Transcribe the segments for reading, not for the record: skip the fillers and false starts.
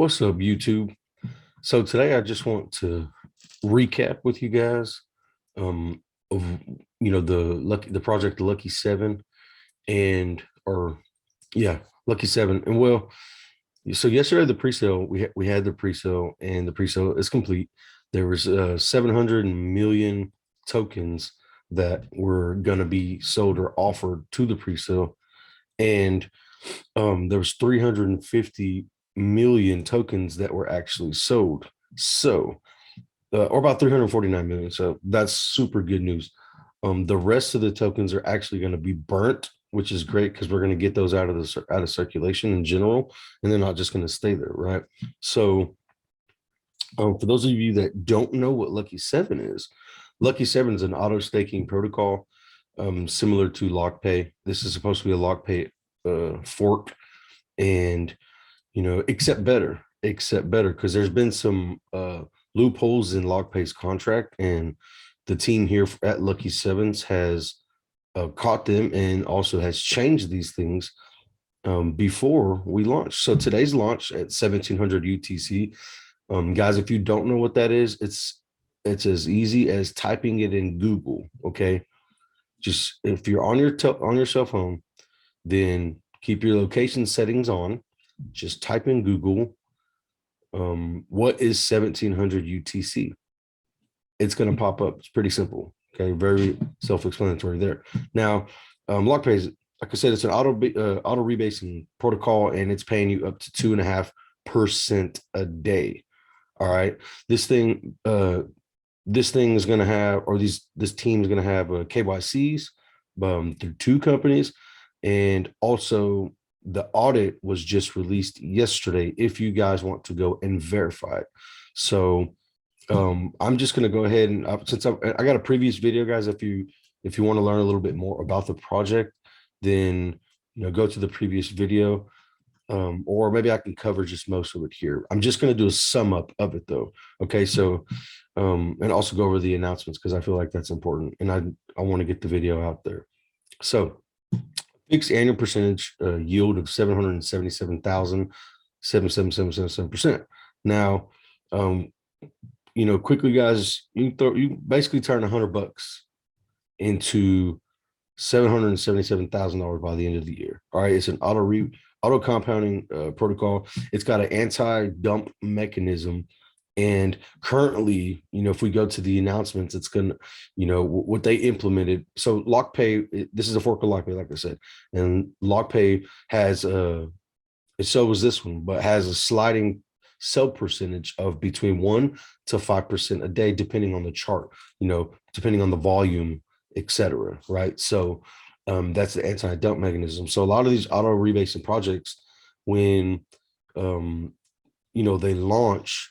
What's up, YouTube? So today I just want to recap with you guys of the project the Lucky Seven and or yeah, Lucky Seven. And well, so yesterday the pre-sale we had the pre-sale and the pre-sale is complete. There was 700 million tokens that were going to be sold or offered to the pre-sale, and there was 350 million tokens that were actually sold. So, or about 349 million. So that's super good news. The rest of the tokens are actually going to be burnt, which is great because we're going to get those out of circulation in general, and they're not just going to stay there, right? So, for those of you that don't know what Lucky Seven is, Lucky Seven is an auto staking protocol, similar to LockPay. This is supposed to be a LockPay fork, and except better because there's been some loopholes in LockPay's contract, and the team here at Lucky Sevens has caught them and also has changed these things before we launch. So today's launch at 1700 UTC. Guys, if you don't know what that is, it's as easy as typing it in Google. Okay, just if you're on your cell phone, then keep your location settings on. Just type in Google, what is 1700 UTC? It's going to pop up. It's pretty simple. Okay, very self-explanatory there. Now, LockPay is, like I said, it's an auto rebasing protocol, and it's paying you up to 2.5% a day. All right, this thing is going to have, or this team is going to have KYCs through two companies, and also the audit was just released yesterday. If you guys want to go and verify it, so I'm just going to go ahead and since I got a previous video, guys. If you want to learn a little bit more about the project, then go to the previous video. Or maybe I can cover just most of it here. I'm just going to do a sum up of it though. Okay, so and also go over the announcements because I feel like that's important, and I want to get the video out there. So fixed annual percentage yield of 777,77777%. Now, quickly, guys, you basically turn $100 into $777,000 by the end of the year. All right, it's an auto compounding protocol. It's got an anti-dump mechanism. And currently, if we go to the announcements, it's going to, what they implemented. So LockPay, this is a fork of LockPay, like I said, and LockPay has so was this one, but has a sliding sell percentage of between 1 to 5% a day, depending on the chart, depending on the volume, etc. Right. So that's the anti-dump mechanism. So a lot of these auto rebasing projects, when they launch,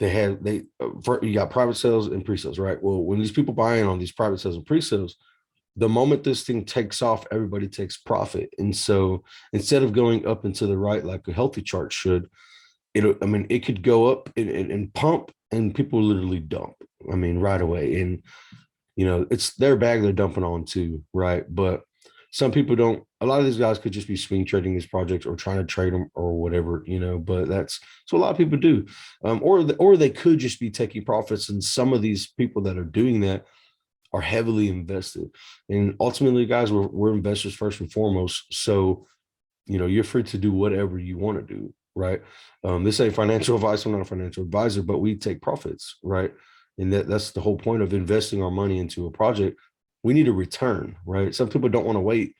you got private sales and pre-sales, right? Well, when these people buy in on these private sales and pre-sales, the moment this thing takes off, everybody takes profit. And so instead of going up and to the right like a healthy chart should, it could go up and pump, and people literally dump. Right away. And it's their bag they're dumping on too, right? But some people don't. A lot of these guys could just be swing trading these projects or trying to trade them or whatever, but that's what a lot of people do. Or they could just be taking profits, and some of these people that are doing that are heavily invested. And ultimately, guys, we're investors first and foremost. So, you're free to do whatever you want to do, right? This ain't financial advice. I'm not a financial advisor, but we take profits, right? And that's the whole point of investing our money into a project. We need a return, right? Some people don't want to wait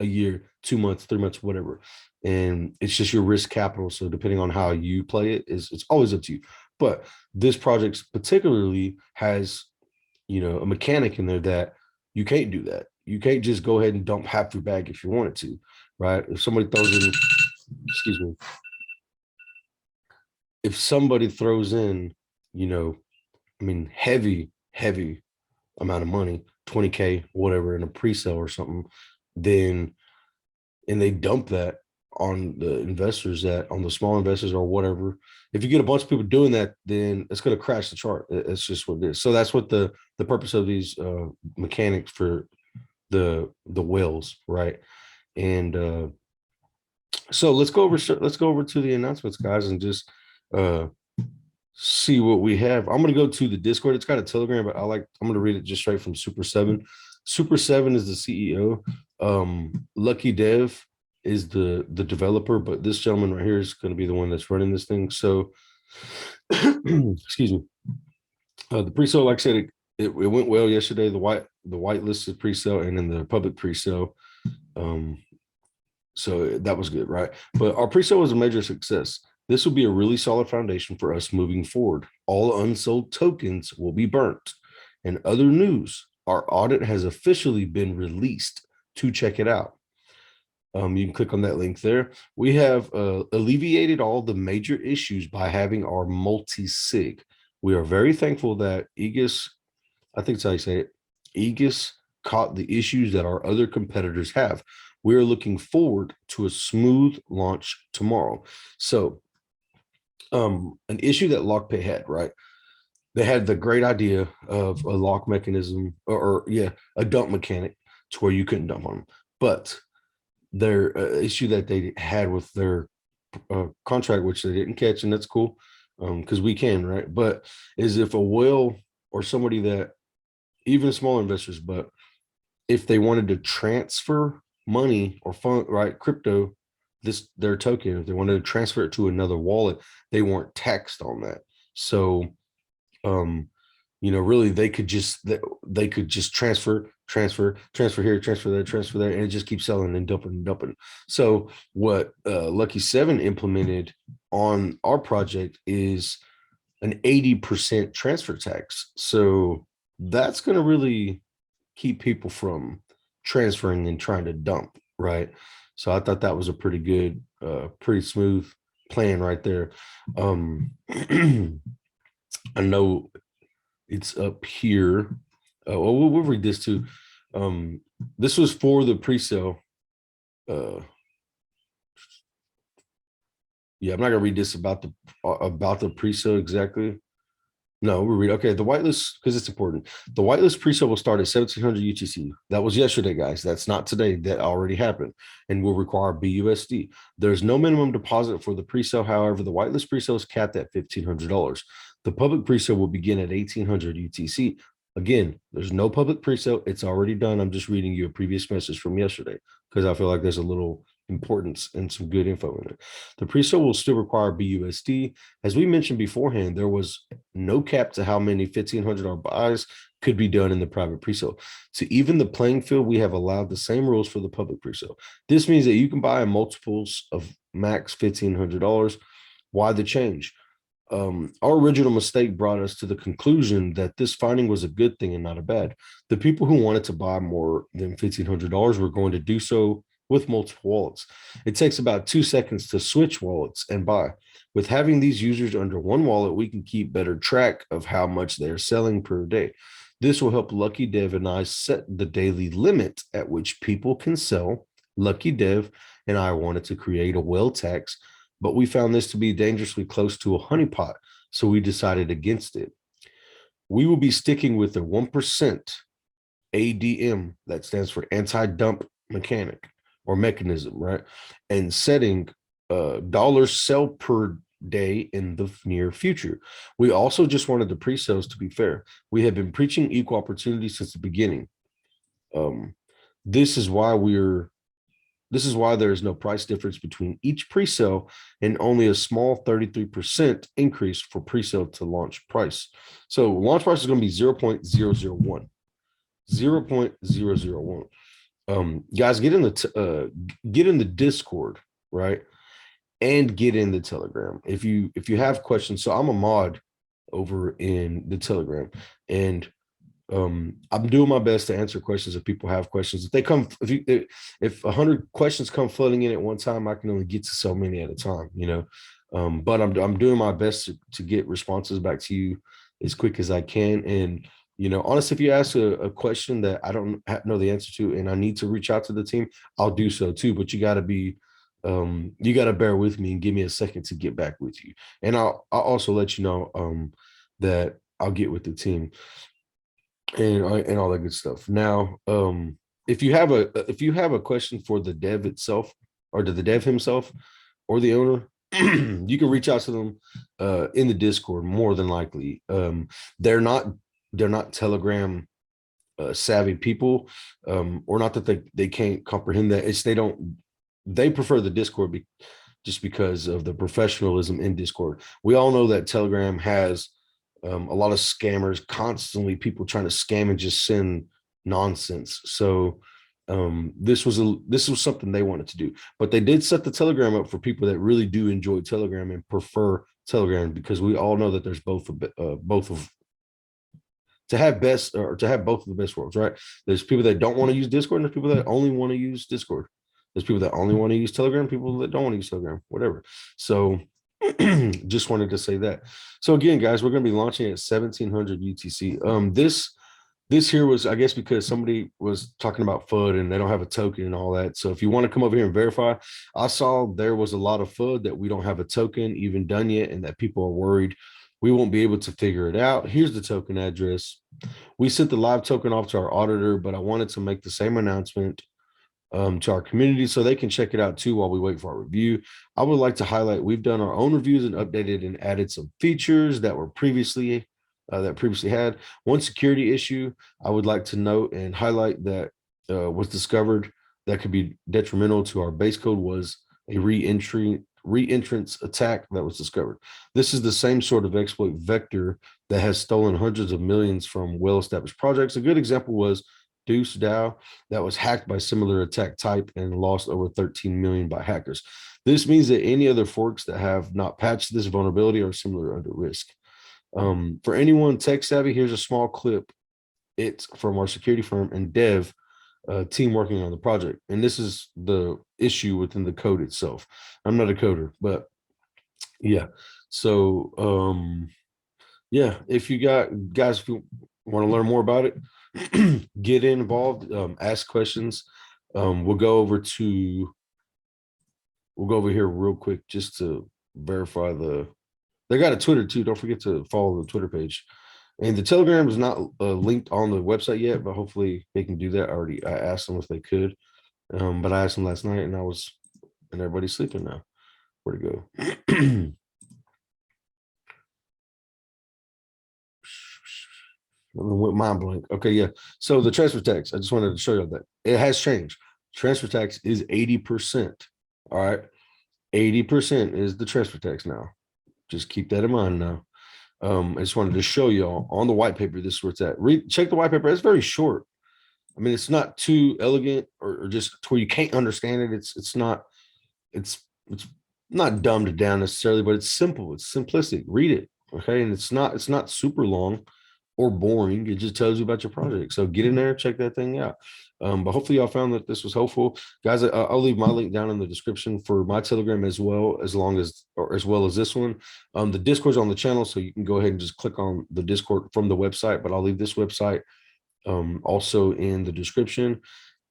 a year, 2 months, 3 months, whatever. And it's just your risk capital. So depending on how you play it, it's always up to you. But this project particularly has, a mechanic in there that you can't do that. You can't just go ahead and dump half your bag if you wanted to, right? If somebody throws in, excuse me, if somebody throws in, heavy amount of money, 20K, whatever, in a pre-sale or something, then, and they dump that on the investors, that on the small investors or whatever. If you get a bunch of people doing that, then it's going to crash the chart. It's just what it is. So that's what the purpose of these mechanics for the whales, right? And So let's go over to the announcements, guys, and just uh see what we have. I'm gonna go to the Discord. It's got a Telegram, but I'm gonna read it just straight from Super Seven. Super Seven is the CEO. Lucky Dev is the developer, but this gentleman right here is gonna be the one that's running this thing. So excuse me. The pre-sale, like I said, it went well yesterday. The white listed pre-sale and then the public pre-sale. Um, so that was good, right? But our pre-sale was a major success. This will be a really solid foundation for us moving forward. All unsold tokens will be burnt. And other news, our audit has officially been released to check it out. You can click on that link there. We have alleviated all the major issues by having our multi-sig. We are very thankful that Aegis, I think that's how you say it, Aegis caught the issues that our other competitors have. We are looking forward to a smooth launch tomorrow. So, an issue that LockPay had, right? They had the great idea of a lock mechanism, or yeah, a dump mechanic to where you couldn't dump on them. But their issue that they had with their contract, which they didn't catch, and that's cool because we can, right? But is if a whale or somebody that even small investors, but if they wanted to transfer money or fund, right, crypto, this their token, if they wanted to transfer it to another wallet, they weren't taxed on that. So um really they could just transfer here, transfer there, and it just keeps selling and dumping. So what Lucky Seven implemented on our project is an 80% transfer tax. So that's going to really keep people from transferring and trying to dump, right? So I thought that was a pretty good, pretty smooth plan right there. I know it's up here. Well, we'll read this too. Um, this was for the pre-sale. Uh, yeah, I'm not gonna read this about the pre-sale exactly. No, we're reading. Okay, the whitelist, because it's important. The whitelist pre-sale will start at 1,700 UTC. That was yesterday, guys. That's not today. That already happened and will require BUSD. There's no minimum deposit for the pre-sale. However, the whitelist pre-sale is capped at $1,500. The public pre-sale will begin at 1,800 UTC. Again, there's no public pre-sale. It's already done. I'm just reading you a previous message from yesterday because I feel like there's a little importance and some good info in it. The pre-sale will still require BUSD. As we mentioned beforehand, there was no cap to how many $1,500 buys could be done in the private pre-sale. To even the playing field, we have allowed the same rules for the public pre-sale. This means that you can buy multiples of max $1,500. Why the change? Our original mistake brought us to the conclusion that this finding was a good thing and not a bad. The people who wanted to buy more than $1,500 were going to do so with multiple wallets. It takes about 2 seconds to switch wallets and buy. With having these users under one wallet, we can keep better track of how much they're selling per day. This will help Lucky Dev and I set the daily limit at which people can sell. Lucky Dev and I wanted to create a whale tax, but we found this to be dangerously close to a honeypot, so we decided against it. We will be sticking with the 1% ADM, that stands for anti-dump mechanic or mechanism, right? And setting dollar sell per day in the near future. We also just wanted the pre-sales to be fair. We have been preaching equal opportunity since the beginning. Um, this is why we're this is why there is no price difference between each pre-sale and only a small 33% increase for pre-sale to launch price. So launch price is going to be 0.001. 0.001. Guys, get in the Discord, right? And get in the Telegram. If you have questions, so I'm a mod over in the Telegram, and I'm doing my best to answer questions if people have questions. If they come, if 100 questions come flooding in at one time, I can only get to so many at a time, but I'm doing my best to get responses back to you as quick as I can. And honestly, if you ask a question that I don't know the answer to and I need to reach out to the team, I'll do so too. But you got to bear with me and give me a second to get back with you. And I'll also let you know that I'll get with the team and all that good stuff. Now, if you have a question for the dev itself, or to the dev himself or the owner, you can reach out to them in the Discord more than likely. They're not Telegram savvy people, or not that they can't comprehend that. It's they prefer the Discord just because of the professionalism in Discord. We all know that Telegram has a lot of scammers, constantly people trying to scam and just send nonsense. So this was something they wanted to do, but they did set the Telegram up for people that really do enjoy Telegram and prefer Telegram, because we all know that there's both of to have best, or to have both of the best worlds, right? There's people that don't want to use Discord, and there's people that only want to use Discord. There's people that only want to use Telegram, people that don't want to use Telegram, whatever. So just wanted to say that. So again, guys, we're going to be launching at 1700 UTC. This here was, I guess, because somebody was talking about FUD and they don't have a token and all that. So if you want to come over here and verify, I saw there was a lot of FUD that we don't have a token even done yet, and that people are worried we won't be able to figure it out. Here's the token address. We sent the live token off to our auditor, but I wanted to make the same announcement to our community so they can check it out too while we wait for our review. I would like to highlight we've done our own reviews and updated and added some features that were previously had. One security issue I would like to note and highlight that was discovered that could be detrimental to our base code was a re-entrance attack that was discovered. This is the same sort of exploit vector that has stolen hundreds of millions from well-established projects. A good example was Deuce DAO that was hacked by similar attack type and lost over 13 million by hackers. This means that any other forks that have not patched this vulnerability are similar under risk. For anyone tech savvy, here's a small clip. It's from our security firm and dev team working on the project. And this is the issue within the code itself. I'm not a coder, but yeah. So yeah, if you guys, if you want to learn more about it, get involved, ask questions. We'll go over here real quick just to verify they got a Twitter too. Don't forget to follow the Twitter page. And the Telegram is not linked on the website yet, but hopefully they can do that. I asked them if they could, but I asked them last night, and everybody's sleeping now. Where to go? Went mind blank. Okay, yeah. So the transfer tax, I just wanted to show you that it has changed. Transfer tax is 80%. All right, 80% is the transfer tax now. Just keep that in mind now. I just wanted to show y'all on the white paper. This is where it's at. Check the white paper. It's very short. I mean, it's not too elegant or just to where you can't understand it. It's not dumbed down necessarily, but it's simple. It's simplistic. Read it, okay? And it's not super long or boring. It just tells you about your project. So get in there, check that thing out. But hopefully y'all found that this was helpful, guys. I'll leave my link down in the description for my Telegram as well as well as this one. The Discord's on the channel, so you can go ahead and just click on the Discord from the website, but I'll leave this website also in the description.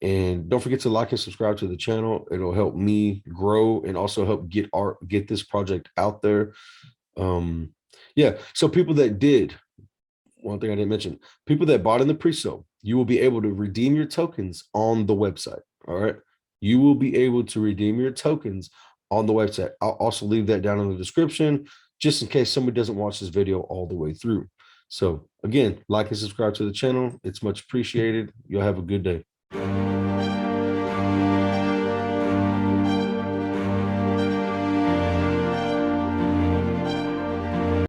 And don't forget to like and subscribe to the channel. It'll help me grow and also help get this project out there. Yeah, so people that did, one thing I didn't mention, people that bought in the pre-sale, you will be able to redeem your tokens on the website. All right. You will be able to redeem your tokens on the website. I'll also leave that down in the description just in case somebody doesn't watch this video all the way through. So again, like and subscribe to the channel. It's much appreciated. You'll have a good day.